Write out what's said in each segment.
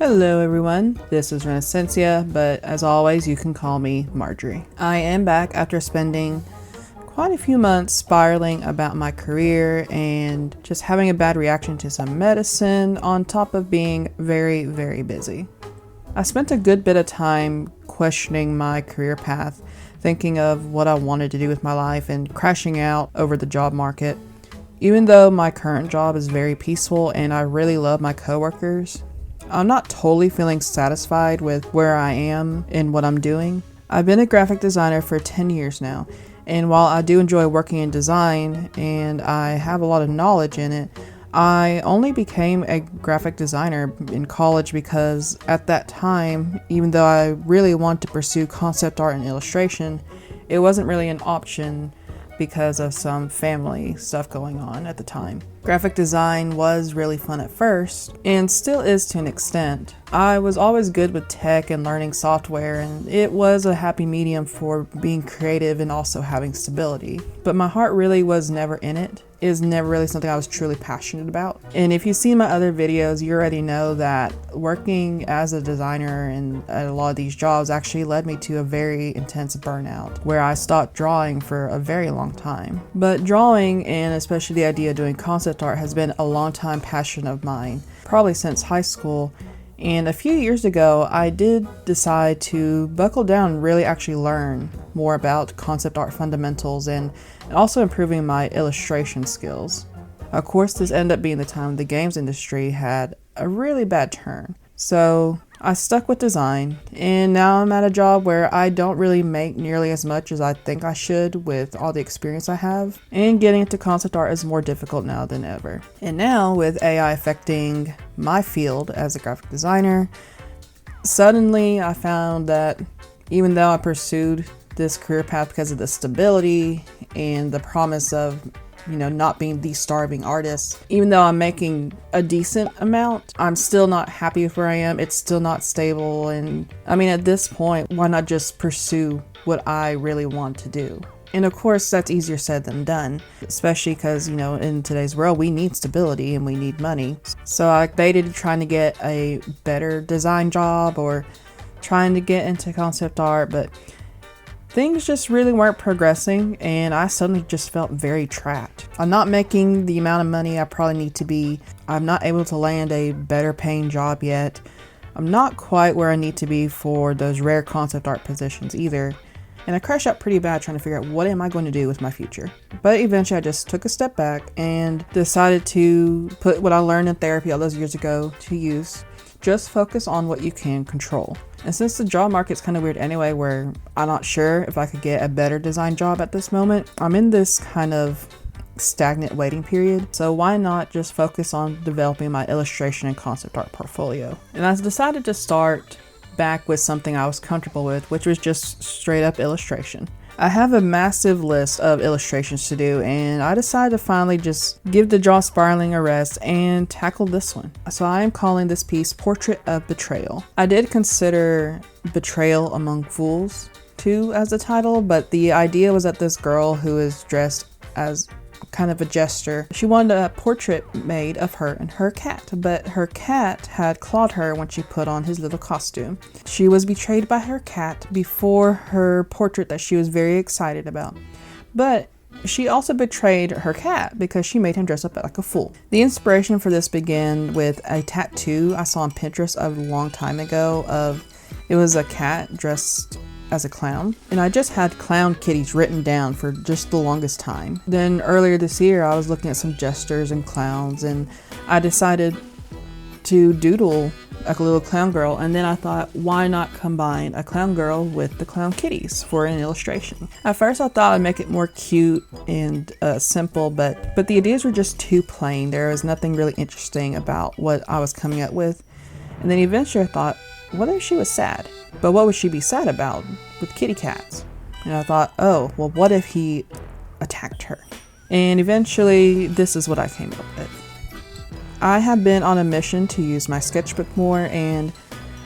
Hello everyone, this is Renaissancia, but as always you can call me Marjorie. I am back after spending quite a few months spiraling about my career and just having a bad reaction to some medicine on top of being very, very busy. I spent a good bit of time questioning my career path, thinking of what I wanted to do with my life and crashing out over the job market. Even though my current job is very peaceful and I really love my coworkers, I'm not totally feeling satisfied with where I am and what I'm doing. I've been a graphic designer for 10 years now, and while I do enjoy working in design and I have a lot of knowledge in it, I only became a graphic designer in college because at that time, even though I really wanted to pursue concept art and illustration, it wasn't really an option because of some family stuff going on at the time. Graphic design was really fun at first, and still is to an extent. I was always good with tech and learning software, and it was a happy medium for being creative and also having stability. But my heart really was never in it. It was never really something I was truly passionate about. And if you've seen my other videos, you already know that working as a designer and at a lot of these jobs actually led me to a very intense burnout, where I stopped drawing for a very long time. But drawing, and especially the idea of doing concept art, has been a long time passion of mine, probably since high school. And a few years ago, I did decide to buckle down and really actually learn more about concept art fundamentals and also improving my illustration skills. Of course, this ended up being the time the games industry had a really bad turn. So I stuck with design, and now I'm at a job where I don't really make nearly as much as I think I should with all the experience I have, and getting into concept art is more difficult now than ever. And now, with AI affecting my field as a graphic designer, suddenly I found that even though I pursued this career path because of the stability and the promise of not being the starving artist, even though I'm making a decent amount, I'm still not happy with where I am. It's still not stable. And I mean, at this point, why not just pursue what I really want to do? And of course, that's easier said than done, especially because, in today's world, we need stability and we need money. So I debated trying to get a better design job or trying to get into concept art, but things just really weren't progressing, and I suddenly just felt very trapped. I'm not making the amount of money I probably need to be. I'm not able to land a better paying job yet. I'm not quite where I need to be for those rare concept art positions either. And I crashed out pretty bad trying to figure out what am I going to do with my future. But eventually I just took a step back and decided to put what I learned in therapy all those years ago to use. Just focus on what you can control. And since the job market's kind of weird anyway, where I'm not sure if I could get a better design job at this moment, I'm in this kind of stagnant waiting period. So why not just focus on developing my illustration and concept art portfolio? And I decided to start back with something I was comfortable with, which was just straight up illustration. I have a massive list of illustrations to do, and I decided to finally just give the jaw spiraling a rest and tackle this one. So I am calling this piece Portrait of Betrayal. I did consider Betrayal Among Fools too as the title, but the idea was that this girl who is dressed as kind of a jester, she wanted a portrait made of her and her cat, but her cat had clawed her when she put on his little costume. She was betrayed by her cat before her portrait that she was very excited about, but she also betrayed her cat because she made him dress up like a fool. The inspiration for this began with a tattoo I saw on Pinterest a long time ago it was a cat dressed as a clown, and I just had clown kitties written down for just the longest time. Then earlier this year I was looking at some jesters and clowns, and I decided to doodle like a little clown girl, and then I thought, why not combine a clown girl with the clown kitties for an illustration? At first I thought I'd make it more cute and simple, but the ideas were just too plain. There was nothing really interesting about what I was coming up with. And then eventually I thought, what if she was sad? But what would she be sad about with kitty cats? And I thought, oh, well, what if he attacked her? And eventually, this is what I came up with. I have been on a mission to use my sketchbook more, and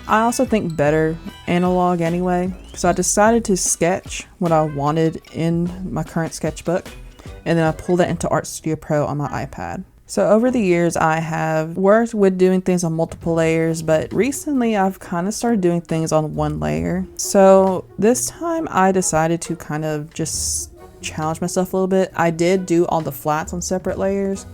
I also think better analog anyway. So I decided to sketch what I wanted in my current sketchbook, and then I pulled that into ArtStudio Pro on my iPad. So over the years, I have worked with doing things on multiple layers, but recently I've kind of started doing things on one layer. So this time I decided to kind of just challenge myself a little bit. I did do all the flats on separate layers,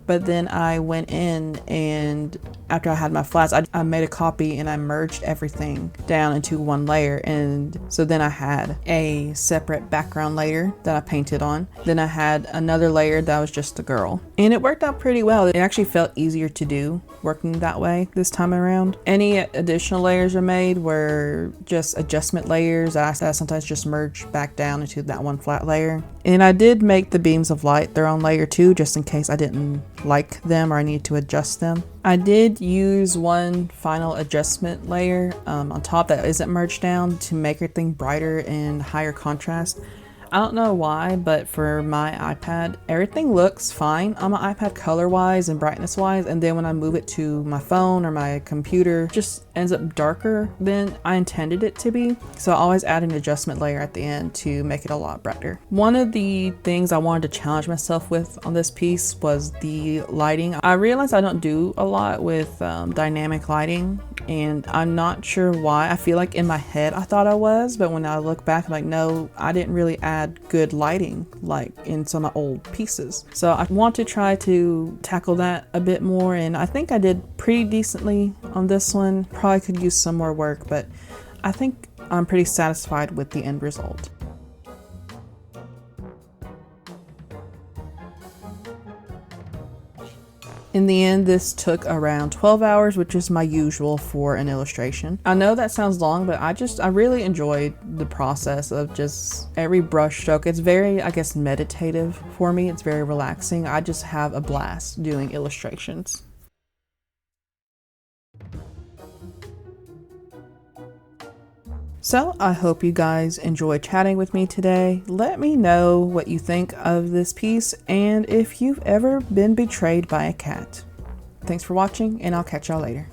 but then I went in and after I had my flats, I made a copy and I merged everything down into one layer. And so then I had a separate background layer that I painted on. Then I had another layer that was just the girl. And it worked out pretty well. It actually felt easier to do working that way this time around. Any additional layers I made were just adjustment layers that I sometimes just merged back down into that one flat layer. And I did make the beams of light their own layer too, just in case I didn't like them or I needed to adjust them. I did use one final adjustment layer on top that isn't merged down to make everything brighter and higher contrast. I don't know why, but for my iPad, everything looks fine on my iPad color-wise and brightness-wise, and then when I move it to my phone or my computer, it just ends up darker than I intended it to be. So I always add an adjustment layer at the end to make it a lot brighter. One of the things I wanted to challenge myself with on this piece was the lighting. I realized I don't do a lot with dynamic lighting, and I'm not sure why. I feel like in my head I thought I was, but when I look back, I'm like, no, I didn't really add good lighting like in some of my old pieces. So I want to try to tackle that a bit more, and I think I did pretty decently on this one. Probably could use some more work, but I think I'm pretty satisfied with the end result. In the end, this took around 12 hours, which is my usual for an illustration. I know that sounds long, but I really enjoyed the process of just every brush stroke. It's very, I guess, meditative for me. It's very relaxing. I just have a blast doing illustrations. So I hope you guys enjoyed chatting with me today. Let me know what you think of this piece and if you've ever been betrayed by a cat. Thanks for watching, and I'll catch y'all later.